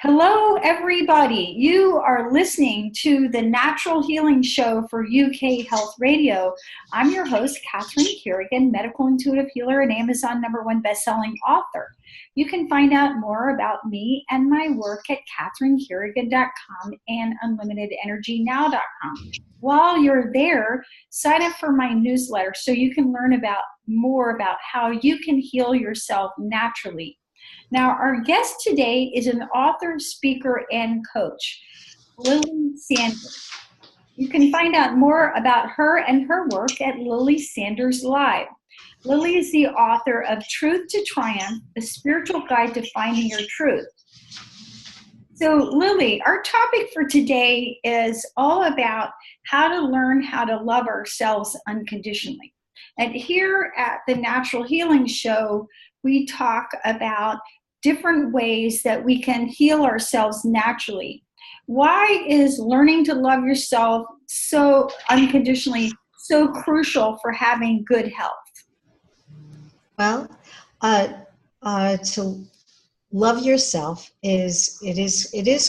Hello, everybody. You are listening to the Natural Healing Show for UK Health Radio. I'm your host, Catherine Carrigan, medical intuitive healer and Amazon #1 best-selling author. You can find out more about me and my work at catherinecarrigan.com and unlimitedenergynow.com. While you're there, sign up for my newsletter so you can learn more about how you can heal yourself naturally. Now, our guest today is an author, speaker, and coach, Lily Sanders. You can find out more about her and her work at Lily Sanders Live. Lily is the author of Truth to Triumph, a spiritual guide to finding your truth. So, Lily, our topic for today is all about how to learn how to love ourselves unconditionally. And here at the Natural Healing Show, we talk about different ways that we can heal ourselves naturally. Why is learning to love yourself so unconditionally so crucial for having good health? Well, to love yourself is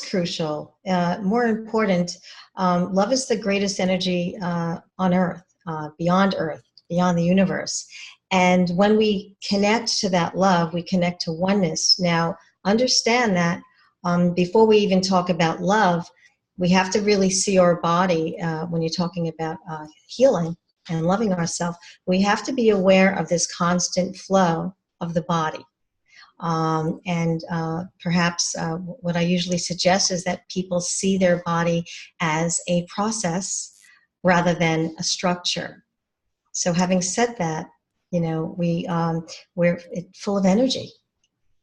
crucial. More important, love is the greatest energy on Earth, beyond the universe. And when we connect to that love, we connect to oneness. Now, understand that before we even talk about love, we have to really see our body. When you're talking about healing and loving ourselves, we have to be aware of this constant flow of the body. Perhaps what I usually suggest is that people see their body as a process rather than a structure. So having said that, we're full of energy,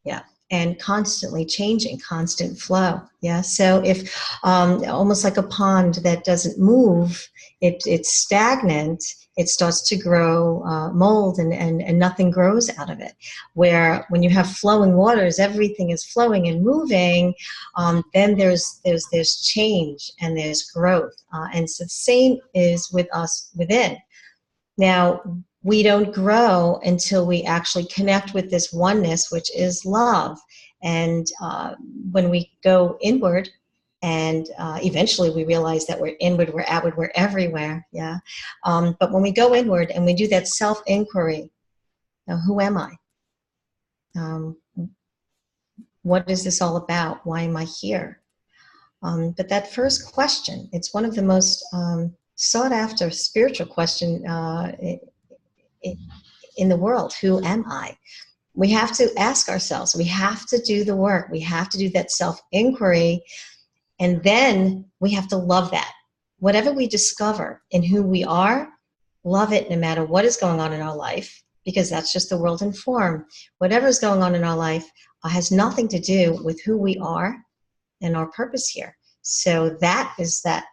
yeah, and constantly changing, constant flow, yeah. So if almost like a pond that doesn't move, it's stagnant. It starts to grow mold, and nothing grows out of it. Where when you have flowing waters, everything is flowing and moving. Then there's change and there's growth, and so the same is with us within. Now, we don't grow until we actually connect with this oneness, which is love. And when we go inward, and eventually we realize that we're inward, we're outward, we're everywhere, yeah. But when we go inward and we do that self-inquiry, who am I? What is this all about? Why am I here? But that first question, it's one of the most sought after spiritual question in the world. Who am I? We have to ask ourselves. We have to do the work. We have to do that self-inquiry, and then we have to love that. Whatever we discover in who we are, love it no matter what is going on in our life, because that's just the world in form. Whatever is going on in our life has nothing to do with who we are and our purpose here. So that is that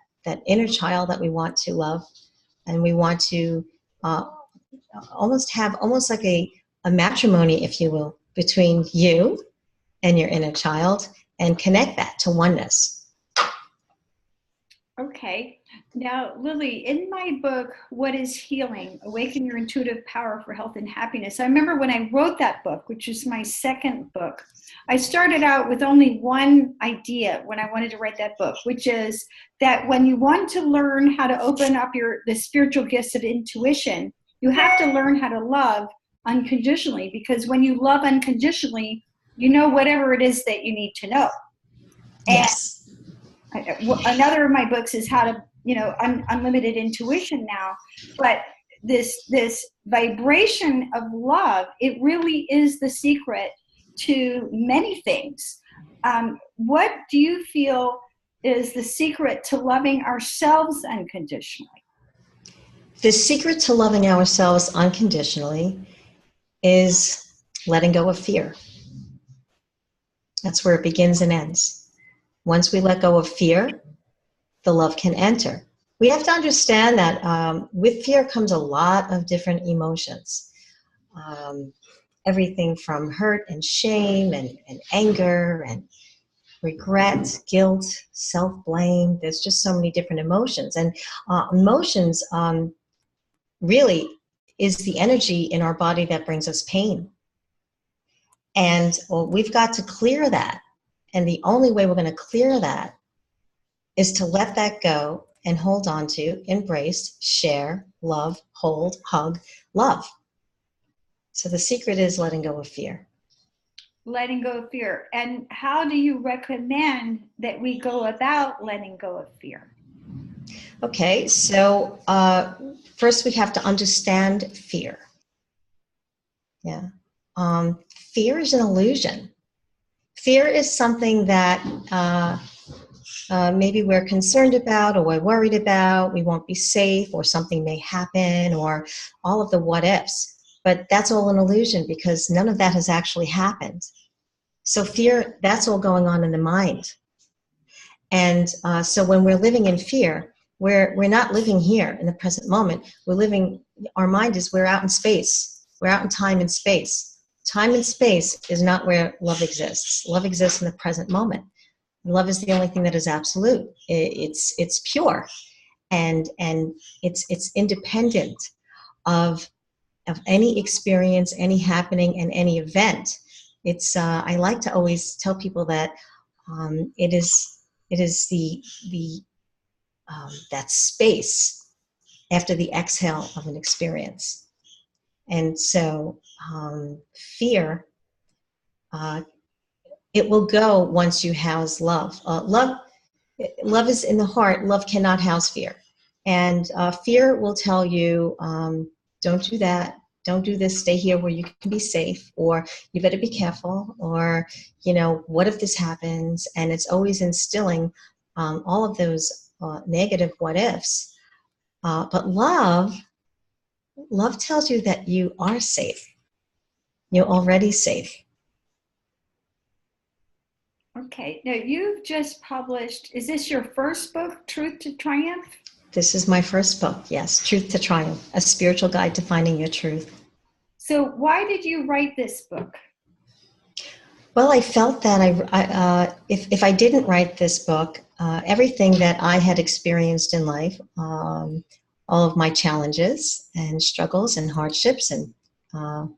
inner child that we want to love, and we want to almost like a matrimony, if you will, between you and your inner child, and connect that to oneness. Okay. Now, Lily, in my book, What is Healing? Awaken Your Intuitive Power for Health and Happiness. I remember when I wrote that book, which is my second book, I started out with only one idea when I wanted to write that book, which is that when you want to learn how to open up the spiritual gifts of intuition, you have to learn how to love unconditionally, because when you love unconditionally, you know whatever it is that you need to know. Yes. And another of my books is how to, unlimited intuition now. But this vibration of love, it really is the secret to many things. What do you feel is the secret to loving ourselves unconditionally? The secret to loving ourselves unconditionally is letting go of fear. That's where it begins and ends. Once we let go of fear, the love can enter. We have to understand that with fear comes a lot of different emotions. Everything from hurt and shame and anger and regret, guilt, self-blame. There's just so many different emotions. And emotions really is the energy in our body that brings us pain. And we've got to clear that. And the only way we're going to clear that is to let that go and hold on to, embrace, share, love, hold, hug, love. So the secret is letting go of fear. Letting go of fear. And how do you recommend that we go about letting go of fear? Okay, so first we have to understand fear. Yeah. Fear is an illusion. Fear is something that maybe we're concerned about or we're worried about, we won't be safe or something may happen or all of the what ifs. But that's all an illusion because none of that has actually happened. So fear, that's all going on in the mind. And so when we're living in fear, we're not living here in the present moment. We're living, our mind is, we're out in space. We're out in time and space. Time and space is not where love exists. Love exists in the present moment. Love is the only thing that is absolute. It's pure, and it's independent of any experience, any happening, and any event. It's I like to always tell people that it is the that space after the exhale of an experience. And so fear, it will go once you house love. Love is in the heart. Love cannot house fear. And fear will tell you, don't do that. Don't do this. Stay here where you can be safe. Or you better be careful. Or, what if this happens? And it's always instilling all of those negative what ifs. But love tells you that you are safe. You're already safe. Okay. Now, you've just published, is this your first book, Truth to Triumph? This is my first book, yes, Truth to Triumph, a spiritual guide to finding your truth. So why did you write this book? Well, I felt that if I didn't write this book, everything that I had experienced in life, all of my challenges and struggles and hardships and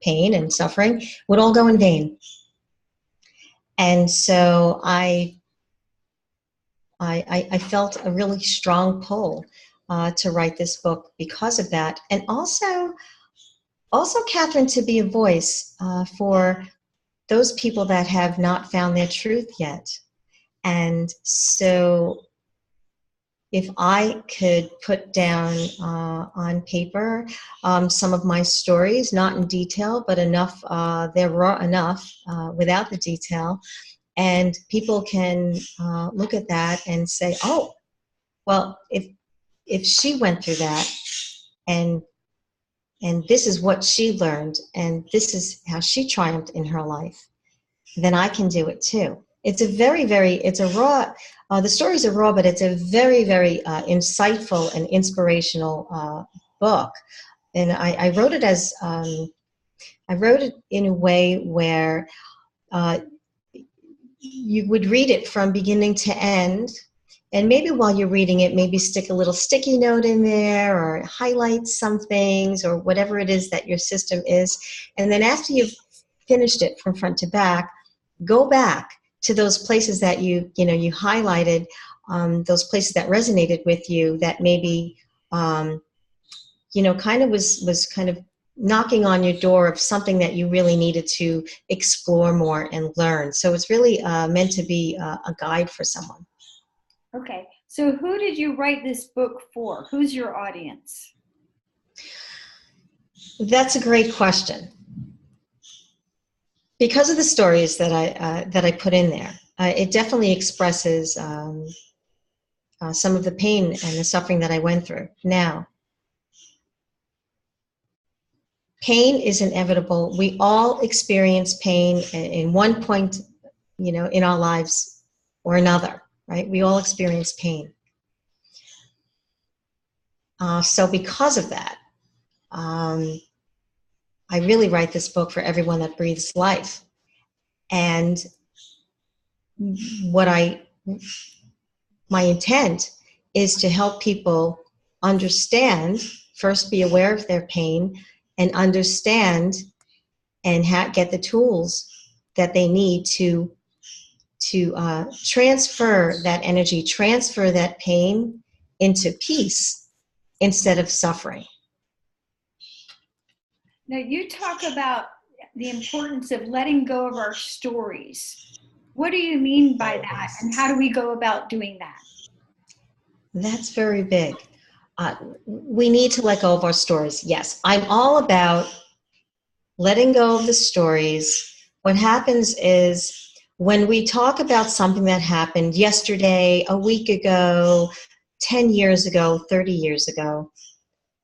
pain and suffering would all go in vain. And so I felt a really strong pull to write this book because of that. And also, Catherine, to be a voice for those people that have not found their truth yet. And so if I could put down on paper some of my stories, not in detail, but enough, they're raw enough without the detail, and people can look at that and say, oh, well, if she went through that and this is what she learned and this is how she triumphed in her life, then I can do it too. It's a very, very, it's a raw, the stories are raw, but it's a very, very insightful and inspirational book. And I wrote it as, I wrote it in a way where you would read it from beginning to end. And maybe while you're reading it, maybe stick a little sticky note in there or highlight some things or whatever it is that your system is. And then after you've finished it from front to back, go back to those places that you highlighted, those places that resonated with you that maybe, kind of was kind of knocking on your door of something that you really needed to explore more and learn. So it's really meant to be a guide for someone. Okay. So who did you write this book for? Who's your audience? That's a great question. Because of the stories that I put in there, it definitely expresses some of the pain and the suffering that I went through. Now, pain is inevitable. We all experience pain in one point, in our lives or another, right? We all experience pain. So because of that, I really write this book for everyone that breathes life. And my intent is to help people understand, first be aware of their pain, and understand and get the tools that they need to transfer that energy, transfer that pain into peace instead of suffering. Now, you talk about the importance of letting go of our stories. What do you mean by that, and how do we go about doing that? That's very big. We need to let go of our stories. Yes, I'm all about letting go of the stories. What happens is when we talk about something that happened yesterday, a week ago, 10 years ago, 30 years ago,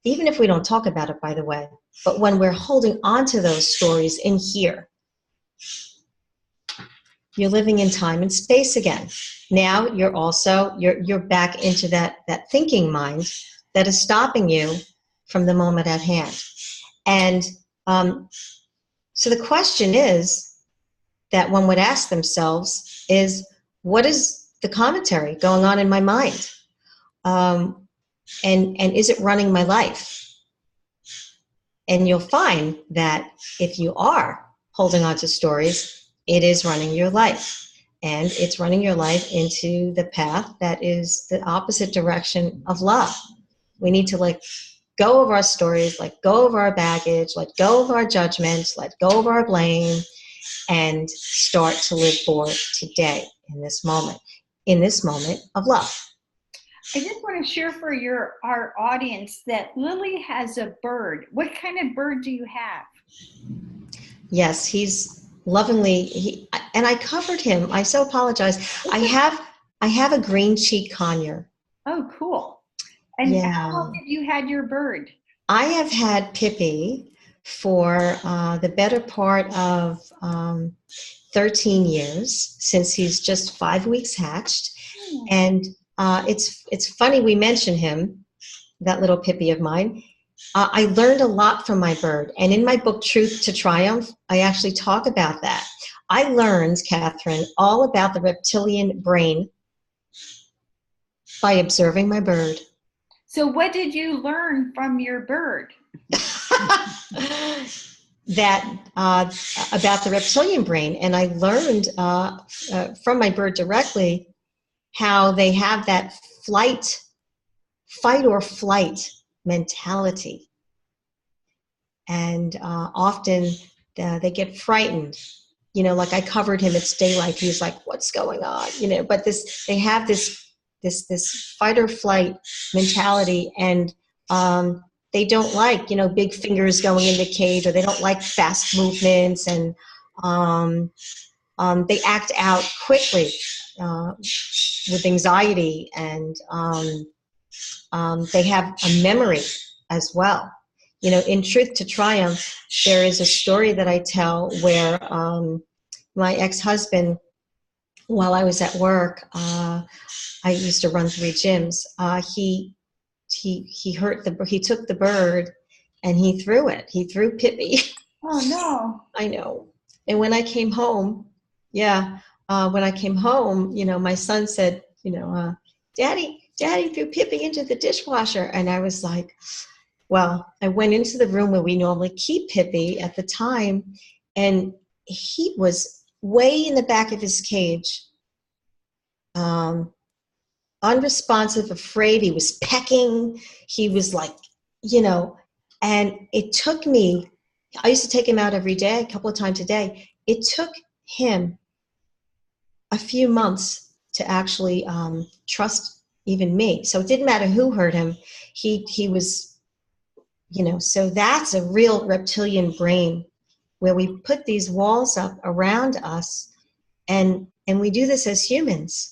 even if we don't talk about it, by the way, but when we're holding on to those stories in here, you're living in time and space again. Now you're back into that thinking mind that is stopping you from the moment at hand. And so the question is that one would ask themselves is, what is the commentary going on in my mind? And is it running my life? And you'll find that if you are holding on to stories, it is running your life. And it's running your life into the path that is the opposite direction of love. We need to let go of our stories, let go of our baggage, let go of our judgments, let go of our blame, and start to live for today in this moment of love. I just want to share for our audience that Lily has a bird. What kind of bird do you have? Yes, he's lovingly, and I covered him. I so apologize. I have a green cheek conure. Oh, cool. And how long have you had your bird? I have had Pippi for the better part of 13 years, since he's just 5 weeks hatched. And it's funny we mention him, that little Pippi of mine. I learned a lot from my bird. And in my book, Truth to Triumph, I actually talk about that. I learned, Catherine, all about the reptilian brain by observing my bird. So what did you learn from your bird? That about the reptilian brain. And I learned from my bird directly how they have that fight or flight mentality. And often they get frightened. You know, like I covered him, it's daylight. He's like, what's going on? You know, but they have this fight or flight mentality, and they don't like, big fingers going in the cage, or they don't like fast movements, and they act out quickly with anxiety, and they have a memory as well. In Truth to Triumph, there is a story that I tell where my ex-husband, while I was at work, I used to run 3 gyms. He took the bird and he threw it. He threw Pippi. Oh no! I know. And when I came home, my son said, Daddy threw Pippi into the dishwasher, and I was like, well, I went into the room where we normally keep Pippi at the time, and he was way in the back of his cage, unresponsive, afraid. He was pecking. He was like, and it took me, I used to take him out every day, a couple of times a day. It took him a few months to actually trust even me. So it didn't matter who hurt him. He was, so that's a real reptilian brain, where we put these walls up around us, and we do this as humans.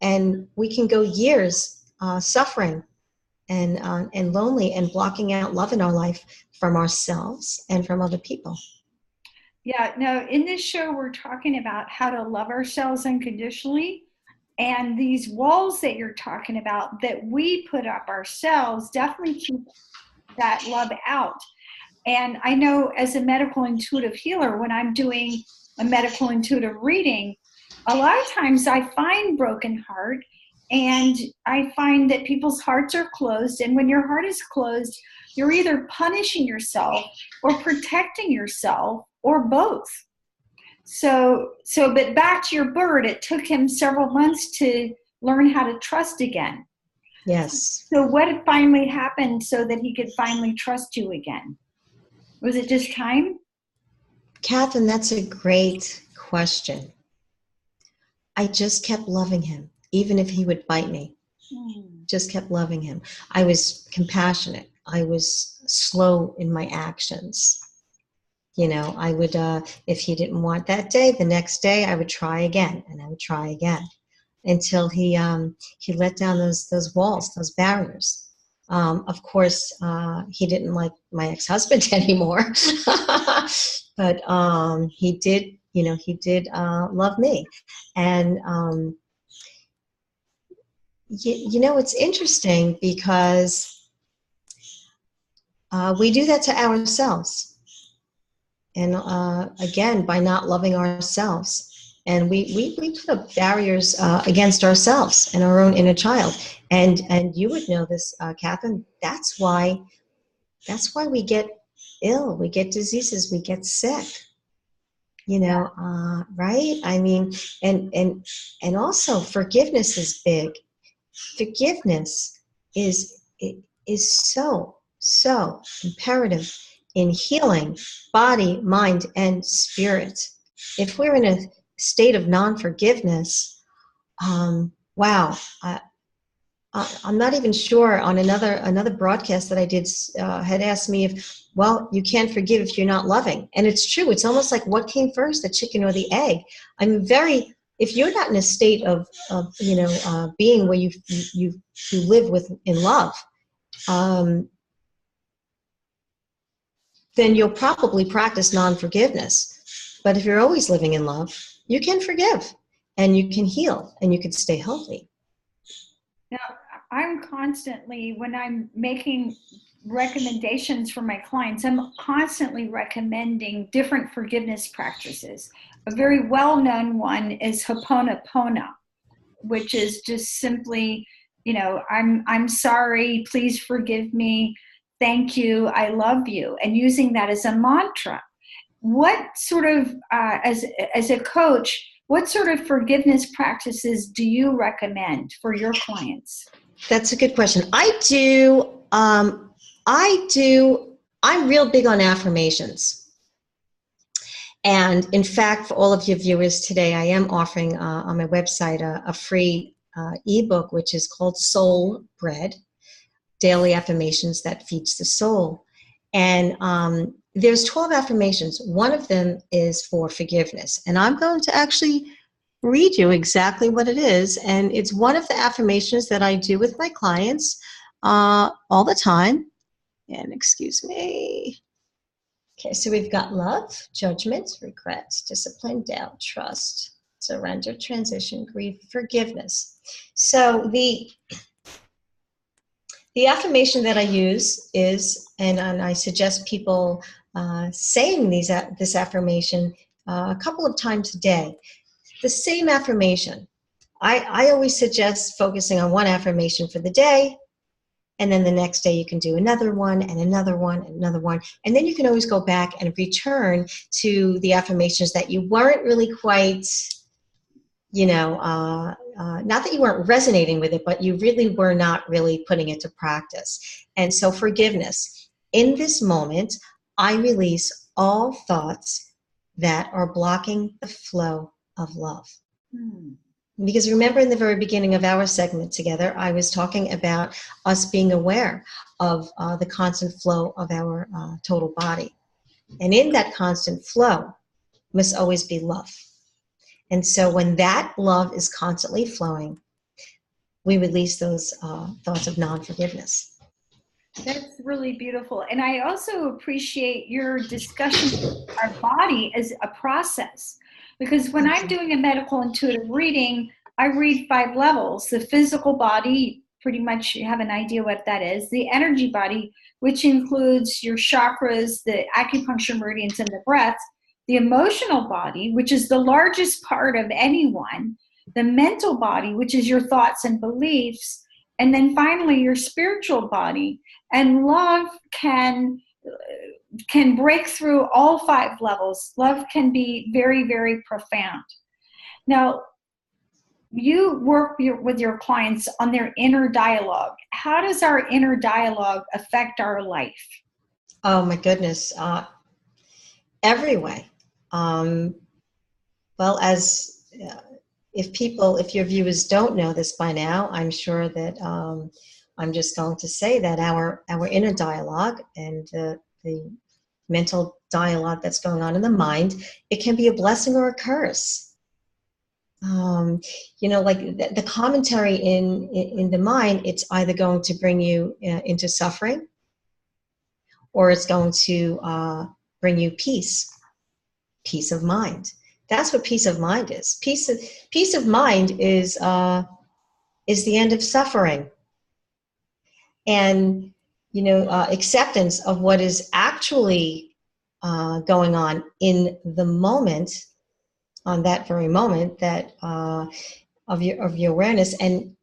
And we can go years suffering and lonely, and blocking out love in our life from ourselves and from other people. Yeah, no, in this show, we're talking about how to love ourselves unconditionally. And these walls that you're talking about that we put up ourselves definitely keep that love out. And I know, as a medical intuitive healer, when I'm doing a medical intuitive reading, a lot of times I find broken heart, and I find that people's hearts are closed. And when your heart is closed, you're either punishing yourself or protecting yourself, or both. But back to your bird, it took him several months to learn how to trust again. Yes. So what had finally happened so that he could finally trust you again? Was it just time? Catherine, that's a great question. I just kept loving him, even if he would bite me. Just kept loving him. I was compassionate. I was slow in my actions. You know, I would, if he didn't want that day, the next day I would try again, and I would try again until he let down those walls, those barriers. Of course, he didn't like my ex-husband anymore, but he did, love me. And it's interesting because we do that to ourselves. And again, by not loving ourselves. And we put up barriers against ourselves and our own inner child. And you would know this, Catherine, that's why we get ill, we get diseases, we get sick. Right? I mean, and also forgiveness is big. Forgiveness is so imperative in healing body, mind, and spirit. If we're in a state of non-forgiveness, wow, I'm not even sure. On another broadcast that I did, had asked me if, well, you can't forgive if you're not loving. And it's true. It's almost like what came first, the chicken or the egg? If you're not in a state of being where you live in love, then you'll probably practice non-forgiveness. But if you're always living in love, you can forgive and you can heal and you can stay healthy. Now, I'm constantly, when I'm making recommendations for my clients, I'm constantly recommending different forgiveness practices. A very well-known one is Ho'oponopono, which is just simply, I'm sorry, please forgive me, thank you, I love you, and using that as a mantra. What sort of, as a coach, what sort of forgiveness practices do you recommend for your clients? That's a good question. I'm real big on affirmations. And in fact, for all of your viewers today, I am offering on my website a free ebook, which is called Soul Bread, Daily Affirmations That Feeds the Soul. And there's 12 affirmations. One of them is for forgiveness. And I'm going to actually read you exactly what it is. And it's one of the affirmations that I do with my clients all the time. And excuse me. Okay, so we've got love, judgment, regret, discipline, doubt, trust, surrender, transition, grief, forgiveness. So the affirmation that I use is, and I suggest people saying this affirmation a couple of times a day. The same affirmation. I always suggest focusing on one affirmation for the day, and then the next day you can do another one and another one and another one. And then you can always go back and return to the affirmations that you weren't really quite, not that you weren't resonating with it, but you really were not really putting it to practice. And so forgiveness. In this moment, I release all thoughts that are blocking the flow of love. Because remember, in the very beginning of our segment together, I was talking about us being aware of the constant flow of our total body. And in that constant flow must always be love. And so when that love is constantly flowing, we release those thoughts of non-forgiveness. That's really beautiful. And I also appreciate your discussion of our body as a process. Because when I'm doing a medical intuitive reading, I read 5 levels. The physical body, pretty much you have an idea what that is. The energy body, which includes your chakras, the acupuncture meridians, and the breath. The emotional body, which is the largest part of anyone. The mental body, which is your thoughts and beliefs. And then finally, your spiritual body. And love can can break through all 5 levels. Love can be very, very profound. Now, you work with your clients on their inner dialogue. How does our inner dialogue affect our life? Oh my goodness, every way. Well, as if your viewers don't know this by now, I'm sure that I'm just going to say that our inner dialogue and the mental dialogue that's going on in the mind, it can be a blessing or a curse. Like the commentary in the mind, it's either going to bring you into suffering, or it's going to bring you peace of mind. That's what peace of mind is. Peace of mind is the end of suffering, and acceptance of what is actually going on in the moment, on that very moment that of your awareness. And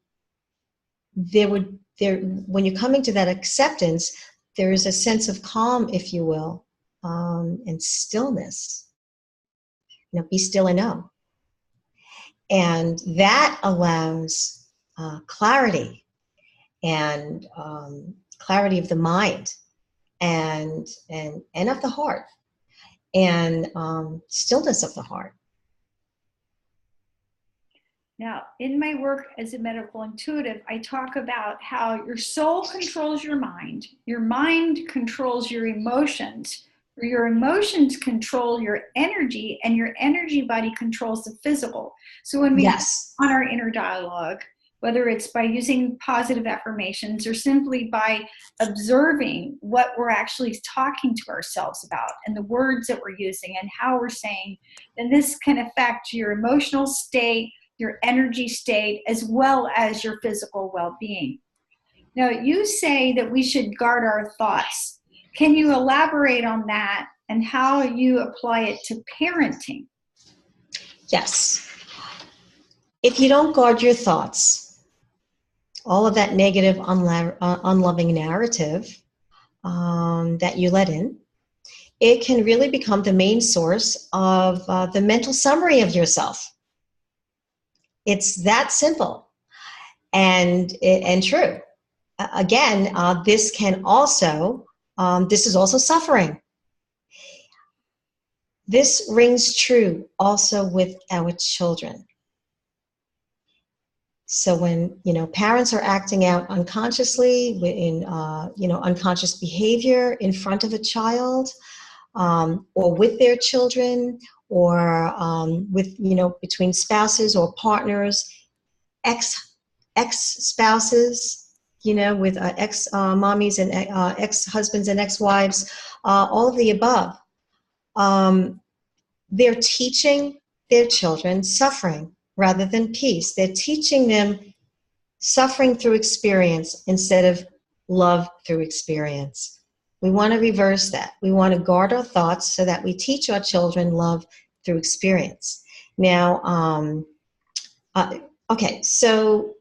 when you're coming to that acceptance, there is a sense of calm, if you will, and stillness. Be still and know. And that allows clarity, and clarity of the mind, and of the heart, and stillness of the heart. Now, in my work as a medical intuitive, I talk about how your soul controls your mind controls your emotions, your emotions control your energy, and your energy body controls the physical. So when we on our inner dialogue, whether it's by using positive affirmations or simply by observing what we're actually talking to ourselves about and the words that we're using and how we're saying, then this can affect your emotional state, your energy state, as well as your physical well-being. Now, you say that we should guard our thoughts. Can you elaborate on that and how you apply it to parenting? Yes. If you don't guard your thoughts, all of that negative, unloving narrative that you let in, it can really become the main source of the mental summary of yourself. It's that simple and true. Again, this is also suffering. This rings true also with our children. So when parents are acting out unconsciously in unconscious behavior in front of a child, or with their children, or with between spouses or partners, ex-spouses, with ex-mommies and ex-husbands and ex-wives, all of the above. They're teaching their children suffering rather than peace. They're teaching them suffering through experience instead of love through experience. We want to reverse that. We want to guard our thoughts so that we teach our children love through experience. Now, okay, so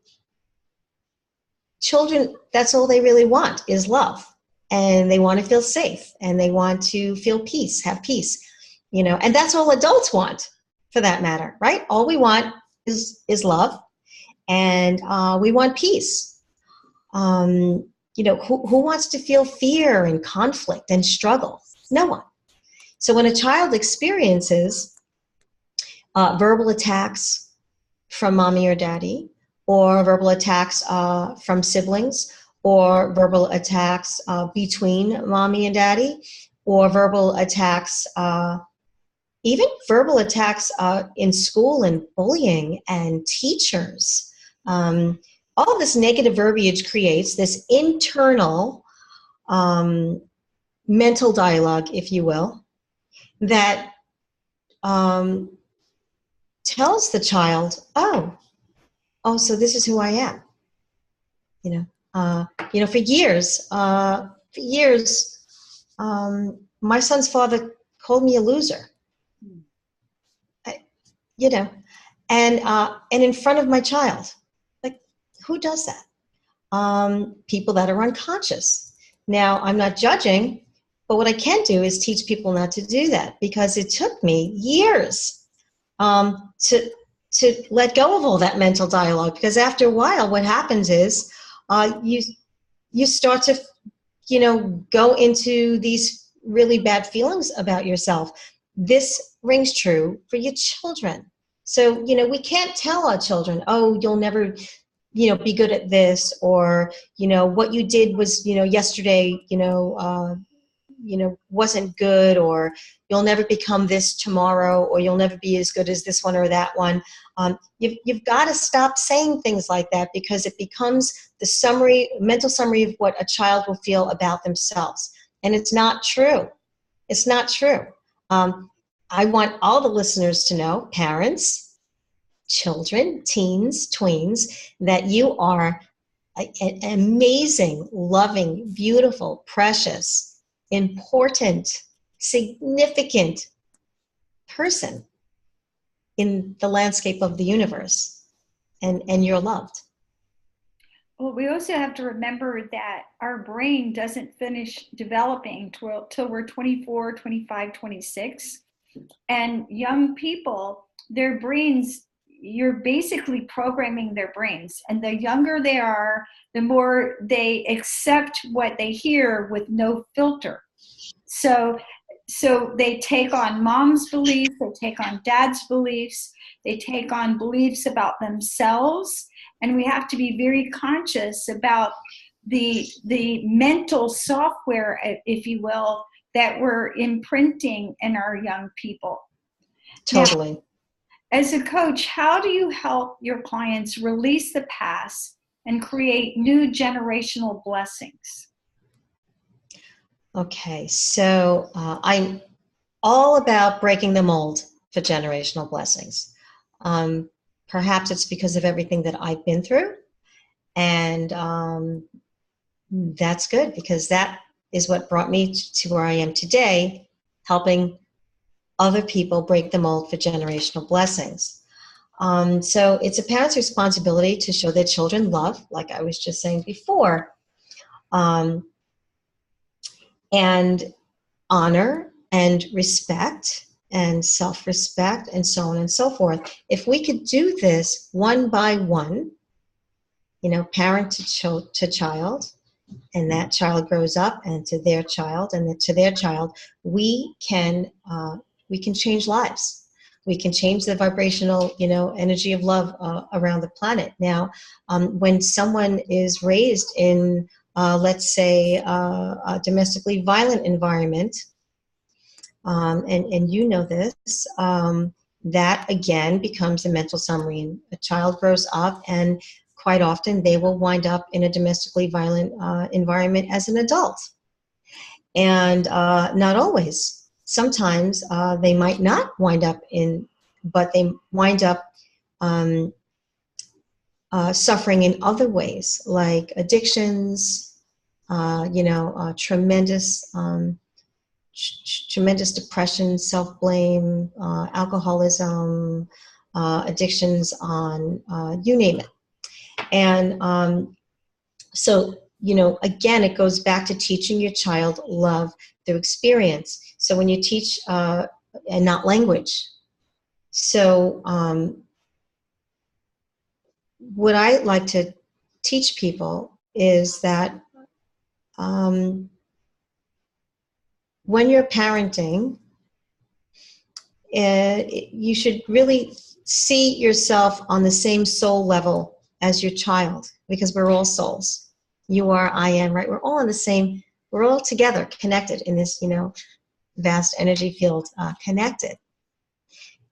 children, that's all they really want is love. And they want to feel safe, and they want to feel peace, have peace, and that's all adults want, for that matter, right? All we want is love, and we want peace. Who wants to feel fear and conflict and struggle? No one. So when a child experiences verbal attacks from mommy or daddy, or verbal attacks from siblings, or verbal attacks between mommy and daddy, or verbal attacks, even verbal attacks in school and bullying and teachers. All of this negative verbiage creates this internal mental dialogue, if you will, that tells the child, oh, so this is who I am. For years, my son's father called me a loser. And in front of my child. Like, who does that? People that are unconscious. Now, I'm not judging, But what I can do is teach people not to do that, because it took me years to let go of all that mental dialogue. Because after a while, what happens is you start to, go into these really bad feelings about yourself. This rings true for your children. So, we can't tell our children, oh, you'll never, be good at this, or, what you did was, yesterday, wasn't good, or you'll never become this tomorrow, or you'll never be as good as this one or that one. You've got to stop saying things like that, because it becomes the mental summary of what a child will feel about themselves. And it's not true. It's not true. I want all the listeners to know, parents, children, teens, tweens, that you are an amazing, loving, beautiful, precious, important, significant person in the landscape of the universe, and you're loved. Well, we also have to remember that our brain doesn't finish developing till we're 24, 25, 26. And young people, their brains, you're basically programming their brains. And the younger they are, the more they accept what they hear with no filter. So they take on mom's beliefs, they take on dad's beliefs, they take on beliefs about themselves. And we have to be very conscious about the mental software, if you will, that we're imprinting in our young people. Totally. Now, as a coach, how do you help your clients release the past and create new generational blessings? Okay, so I'm all about breaking the mold for generational blessings. Perhaps it's because of everything that I've been through, and that's good, because that is what brought me to where I am today, helping other people break the mold for generational blessings. So it's a parent's responsibility to show their children love, like I was just saying before, and honor and respect and self-respect, and so on and so forth. If we could do this one by one, parent to child, and that child grows up, and to their child, and to their child, we can change lives. We can change the vibrational, energy of love around the planet. Now, when someone is raised in, let's say, a domestically violent environment, and this, that again becomes a mental summary. And a child grows up, and quite often they will wind up in a domestically violent environment as an adult. And not always. Sometimes they might not wind up but they wind up suffering in other ways, like addictions, tremendous depression, self-blame, alcoholism, addictions on, you name it. And so, again, it goes back to teaching your child love through experience. So when you teach, and not language. So what I like to teach people is that when you're parenting, you should really see yourself on the same soul level as your child, because we're all souls. You are, I am, right? We're all on the same, we're all together, connected in this, vast energy field, connected.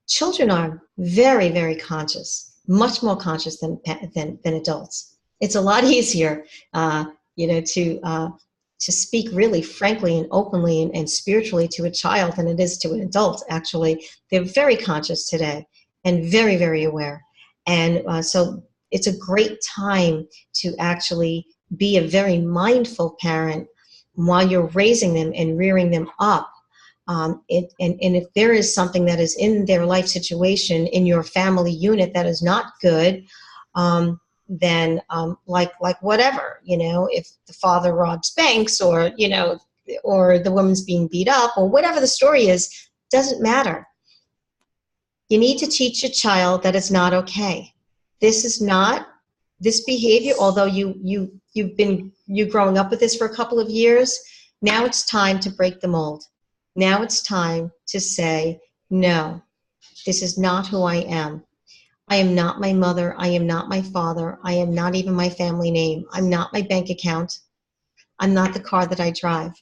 Children are very, very conscious, much more conscious than adults. It's a lot easier, to speak really frankly and openly and spiritually to a child than it is to an adult, actually. They're very conscious today and very, very aware. And so it's a great time to actually be a very mindful parent while you're raising them and rearing them up. And if there is something that is in their life situation, in your family unit, that is not good, then like whatever, if the father robs banks, or or the woman's being beat up, or whatever the story is, doesn't matter. You need to teach your child that it's not okay. This behavior, although you've been growing up with this for a couple of years, now it's time to break the mold. Now it's time to say, no, this is not who I am. I am not my mother. I am not my father. I am not even my family name. I'm not my bank account. I'm not the car that I drive.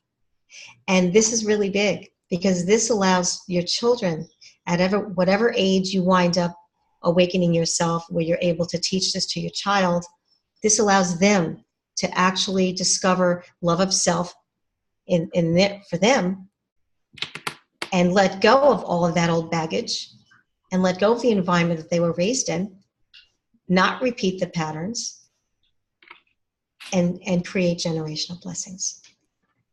And this is really big, because this allows your children, at whatever age you wind up awakening yourself, where you're able to teach this to your child, this allows them to actually discover love of self for them, and let go of all of that old baggage, and let go of the environment that they were raised in, not repeat the patterns, and create generational blessings.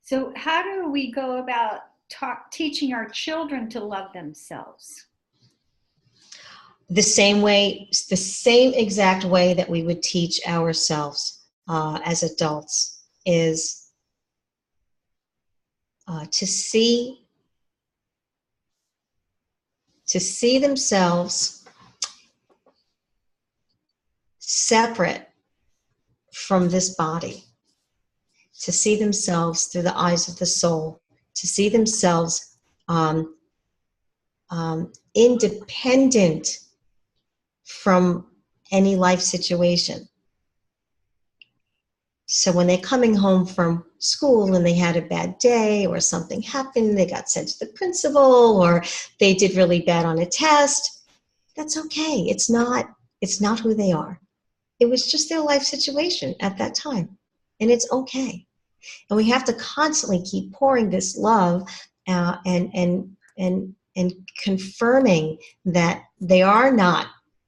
So how do we go about teaching our children to love themselves? The same exact way that we would teach ourselves as adults, is to see themselves separate from this body, to see themselves through the eyes of the soul, to see themselves independent from any life situation. So when they're coming home from school and they had a bad day, or something happened, they got sent to the principal, or they did really bad on a test, that's okay. It's not who they are. It was just their life situation at that time, and it's okay. And we have to constantly keep pouring this love and confirming that they are not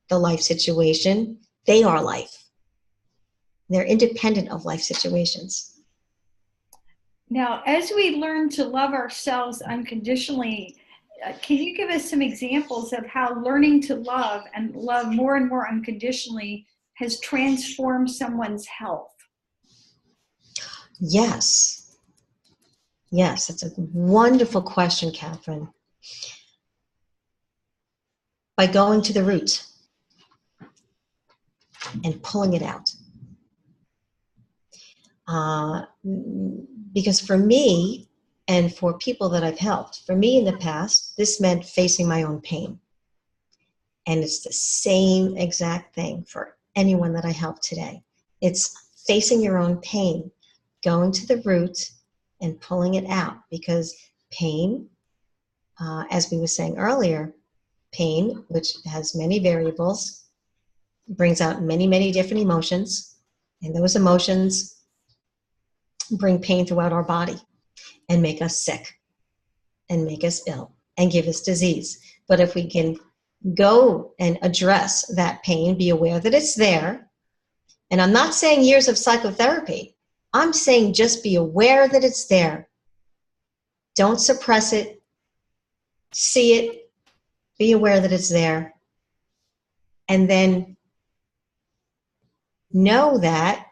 the life situation. They are life. They're independent of life situations. Now, as we learn to love ourselves unconditionally, can you give us some examples of how learning to love and love more and more unconditionally has transformed someone's health? Yes. Yes, that's a wonderful question, Catherine. By going to the root and pulling it out. Because for me, and for people that I've helped, for me in the past, this meant facing my own pain. And it's the same exact thing for anyone that I help today. It's facing your own pain, going to the root and pulling it out, because pain, as we were saying earlier, pain, which has many variables, brings out many, many different emotions, and those emotions bring pain throughout our body and make us sick and make us ill and give us disease. But if we can go and address that pain, be aware that it's there, and I'm not saying years of psychotherapy, I'm saying just be aware that it's there. Don't suppress it. See it. Be aware that it's there. And then know that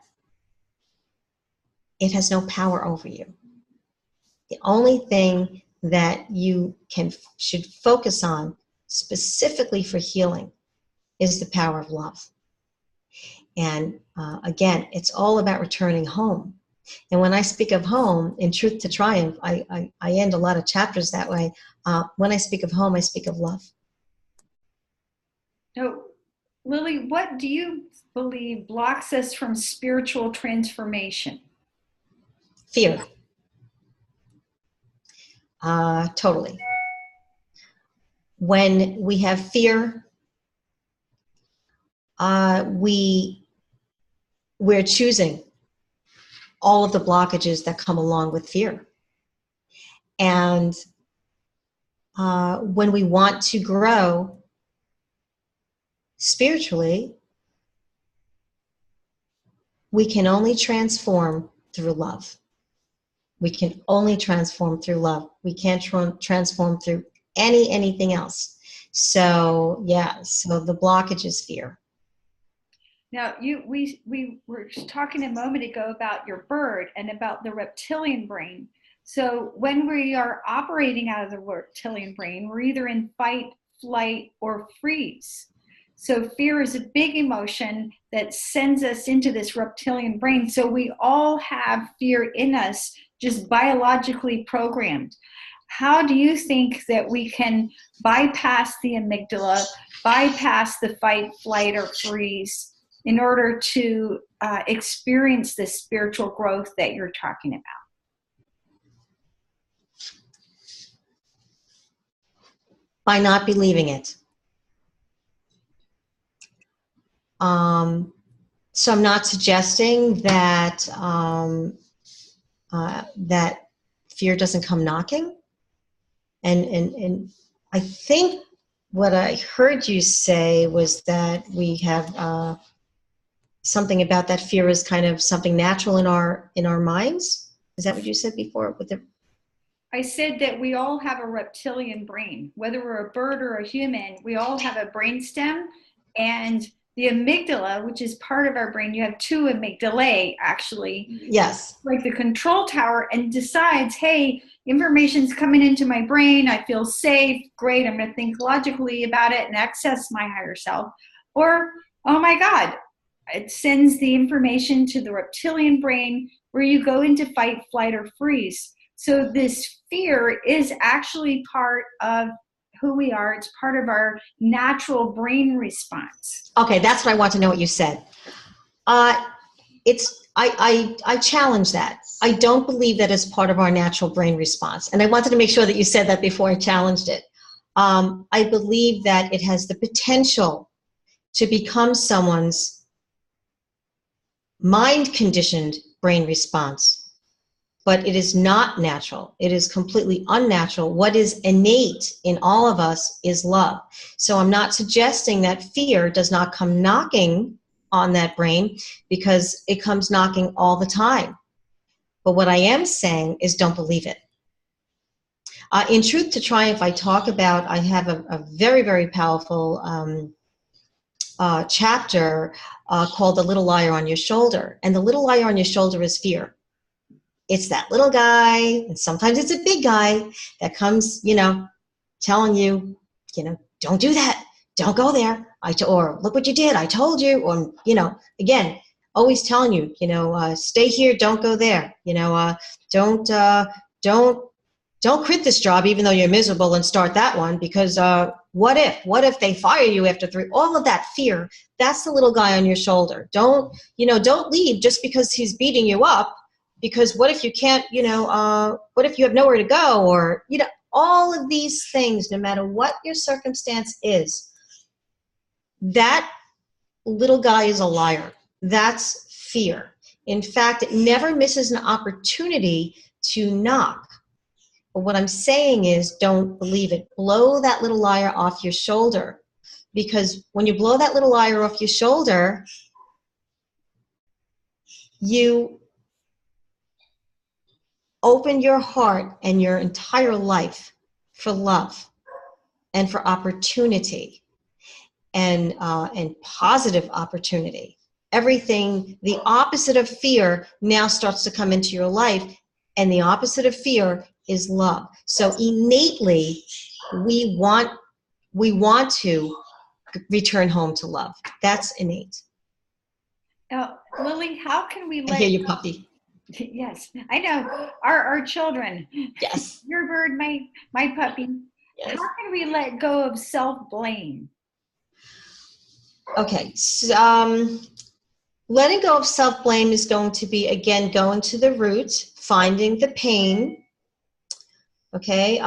it has no power over you. The only thing that you should focus on specifically for healing is the power of love. And again, it's all about returning home. And when I speak of home, in Truth to Triumph, I end a lot of chapters that way. When I speak of home, I speak of love. So, Lily, what do you believe blocks us from spiritual transformation? Fear. Totally. When we have fear, we're choosing all of the blockages that come along with fear. And when we want to grow spiritually, we can only transform through love. We can only transform through love. We can't transform through anything else. So yeah, so the blockage is fear. Now, we were talking a moment ago about your bird and about the reptilian brain. So when we are operating out of the reptilian brain, we're either in fight, flight, or freeze. So fear is a big emotion that sends us into this reptilian brain. So we all have fear in us, just biologically programmed. How do you think that we can bypass the amygdala, bypass the fight, flight, or freeze in order to experience this spiritual growth that you're talking about? By not believing it. So I'm not suggesting that that fear doesn't come knocking. And I think what I heard you say was that we have something about that fear is kind of something natural in our minds. Is that what you said before? I said that we all have a reptilian brain. Whether we're a bird or a human, we all have a brainstem, and the amygdala, which is part of our brain, you have two amygdalae actually. Yes. Like the control tower, and decides, hey, information's coming into my brain. I feel safe. Great. I'm going to think logically about it and access my higher self. Or, oh my God, it sends the information to the reptilian brain where you go into fight, flight, or freeze. So this fear is actually part of who we are. It's part of our natural brain response. Okay, that's what I want to know what you said. I challenge that. I don't believe that is part of our natural brain response. And I wanted to make sure that you said that before I challenged it. I believe that it has the potential to become someone's mind-conditioned brain response. But it is not natural. It is completely unnatural. What is innate in all of us is love. So I'm not suggesting that fear does not come knocking on that brain, because it comes knocking all the time. But what I am saying is don't believe it. In Truth to Triumph, I talk about, I have a very, very powerful chapter called The Little Liar on Your Shoulder. And the little liar on your shoulder is fear. It's that little guy, and sometimes it's a big guy that comes, telling you, don't do that. Don't go there. Or look what you did. I told you. Or, again, always telling you, stay here. Don't go there. Don't quit this job even though you're miserable and start that one, because what if they fire you after 3? All of that fear, that's the little guy on your shoulder. Don't leave just because he's beating you up. Because what if you can't, what if you have nowhere to go? Or, all of these things, no matter what your circumstance is, that little guy is a liar. That's fear. In fact, it never misses an opportunity to knock. But what I'm saying is don't believe it. Blow that little liar off your shoulder. Because when you blow that little liar off your shoulder, you open your heart and your entire life for love and for opportunity and positive opportunity. Everything, the opposite of fear now starts to come into your life, and the opposite of fear is love. So innately, we want to return home to love. That's innate. Now, Lily, how can we I hear you, puppy. Yes, I know. Our children. Yes. Your bird, my puppy. Yes. How can we let go of self-blame? Okay. So, letting go of self-blame is going to be, again, going to the root, finding the pain. Okay.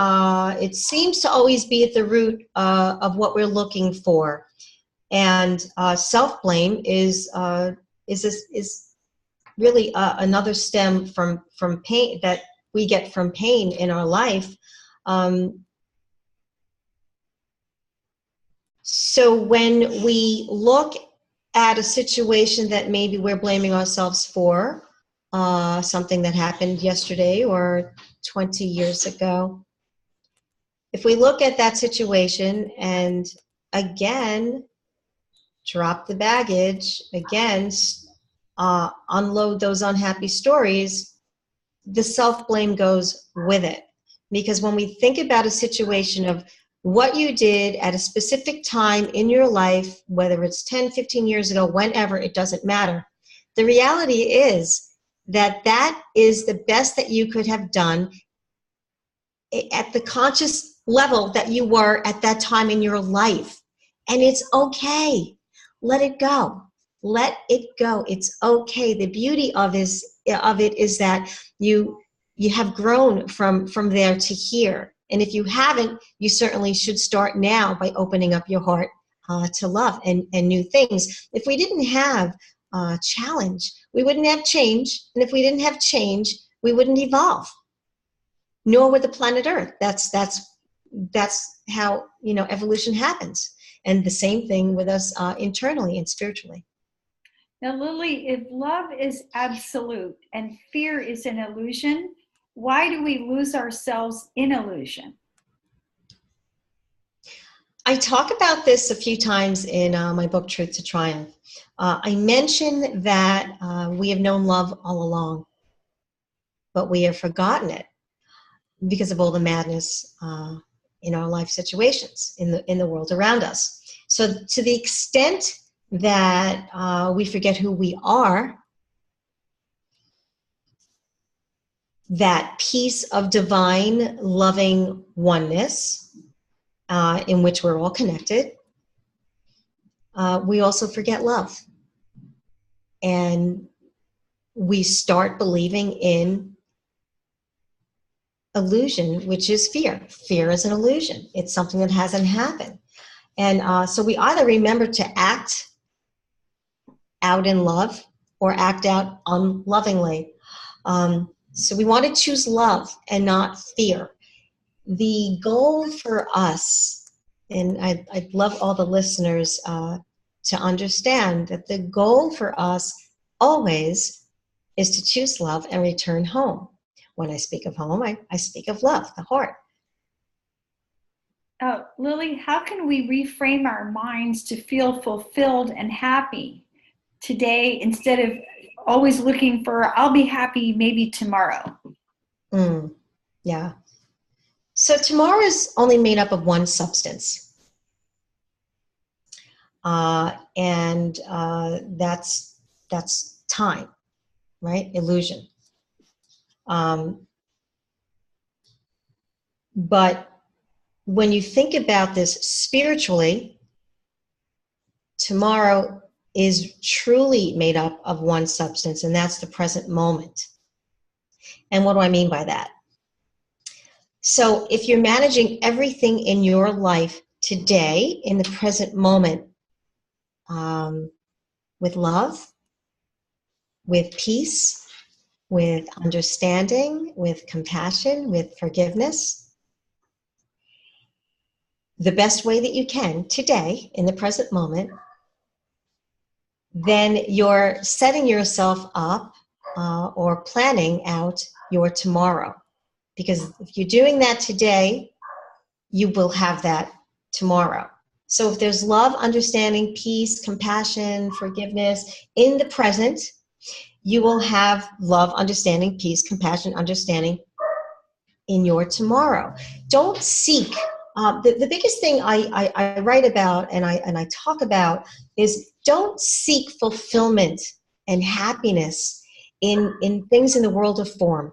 It seems to always be at the root of what we're looking for. And self-blame is really another stem from pain that we get from pain in our life. So when we look at a situation that maybe we're blaming ourselves for, something that happened yesterday or 20 years ago, if we look at that situation and again, drop the baggage, again, unload those unhappy stories, the self-blame goes with it. Because when we think about a situation of what you did at a specific time in your life, whether it's 10, 15 years ago, whenever, it doesn't matter. The reality is that that is the best that you could have done at the conscious level that you were at that time in your life. And it's okay. Let it go. Let it go. It's okay. The beauty of it is that you have grown from there to here. And if you haven't, you certainly should start now by opening up your heart to love and new things. If we didn't have challenge, we wouldn't have change. And if we didn't have change, we wouldn't evolve. Nor would the planet Earth. That's how evolution happens. And the same thing with us internally and spiritually. Now, Lily, if love is absolute and fear is an illusion, why do we lose ourselves in illusion? I talk about this a few times in my book, Truth to Triumph. I mention that we have known love all along, but we have forgotten it because of all the madness in our life situations, in the world around us. So to the extent that we forget who we are, that piece of divine, loving oneness in which we're all connected, we also forget love. And we start believing in illusion, which is fear. Fear is an illusion. It's something that hasn't happened. And so we either remember to act out in love or act out unlovingly. So we want to choose love and not fear. The goal for us, and I'd love all the listeners to understand that the goal for us always is to choose love and return home. When I speak of home, I speak of love, the heart. Lily, how can we reframe our minds to feel fulfilled and happy today instead of always looking for, I'll be happy maybe tomorrow? Yeah. So tomorrow is only made up of one substance. And that's time, right? Illusion. But when you think about this spiritually, tomorrow is truly made up of one substance, and that's the present moment. And what do I mean by that? So if you're managing everything in your life today, in the present moment, with love, with peace, with understanding, with compassion, with forgiveness, the best way that you can today, in the present moment, then you're setting yourself up or planning out your tomorrow. Because if you're doing that today, you will have that tomorrow. So if there's love, understanding, peace, compassion, forgiveness in the present, you will have love, understanding, peace, compassion, understanding in your tomorrow. Don't seek. The biggest thing I write about and I talk about is don't seek fulfillment and happiness in things in the world of form.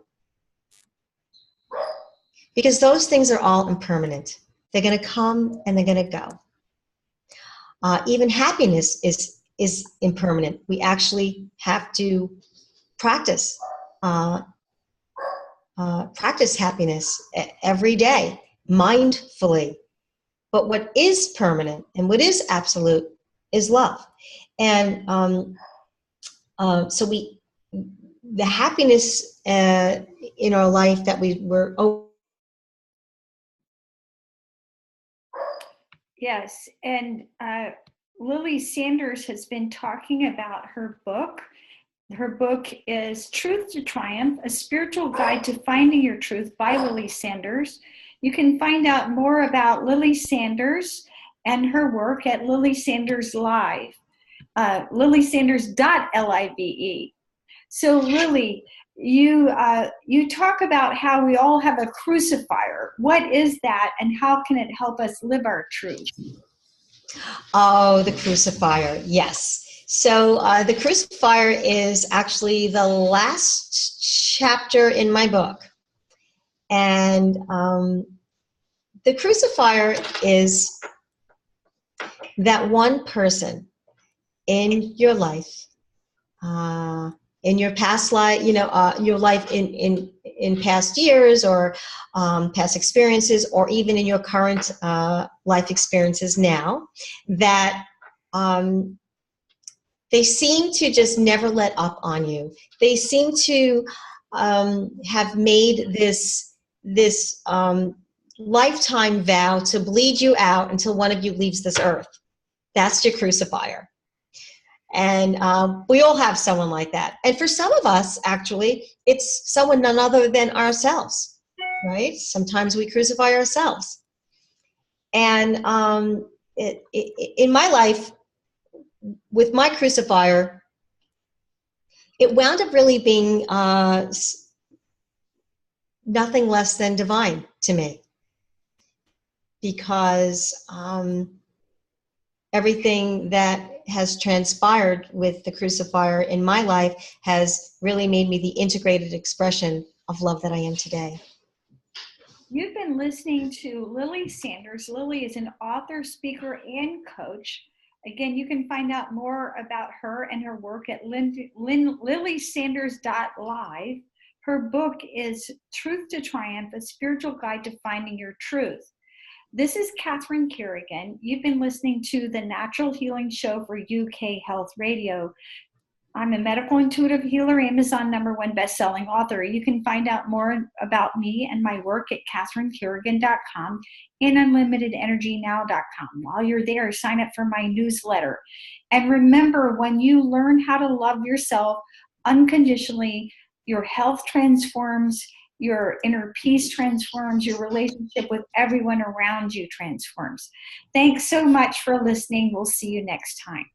Because those things are all impermanent. They're going to come and they're going to go. Even happiness is impermanent. We actually have to practice happiness every day, mindfully. But what is permanent and what is absolute is love. And so the happiness in our life that we're. Yes, and Lily Sanders has been talking about her book. Her book is Truth to Triumph, A Spiritual Guide to Finding Your Truth by Lily Sanders. You can find out more about Lily Sanders and her work at Lily Sanders Live, lilysanders.live. So Lily, you talk about how we all have a crucifier. What is that, and how can it help us live our truth? Oh, the crucifier. Yes. So the crucifier is actually the last chapter in my book. And the crucifier is that one person in your life, in your past life, your life in past years, or past experiences, or even in your current life experiences now, that they seem to just never let up on you. They seem to have made this lifetime vow to bleed you out until one of you leaves this earth. That's your crucifier. And we all have someone like that. And for some of us, actually, it's someone none other than ourselves, right? Sometimes we crucify ourselves. And in my life, with my crucifier, it wound up really being nothing less than divine to me, because everything that has transpired with the crucifier in my life has really made me the integrated expression of love that I am today. You've been listening to Lily Sanders. Lily is an author, speaker, and coach. Again, you can find out more about her and her work at lilysanders.live. Her book is Truth to Triumph, a spiritual guide to finding your truth. This is Catherine Carrigan. You've been listening to the Natural Healing Show for UK Health Radio. I'm a medical intuitive healer, Amazon #1 best-selling author. You can find out more about me and my work at catherinecarrigan.com and unlimitedenergynow.com. While you're there, sign up for my newsletter. And remember, when you learn how to love yourself unconditionally, your health transforms, your inner peace transforms, your relationship with everyone around you transforms. Thanks so much for listening. We'll see you next time.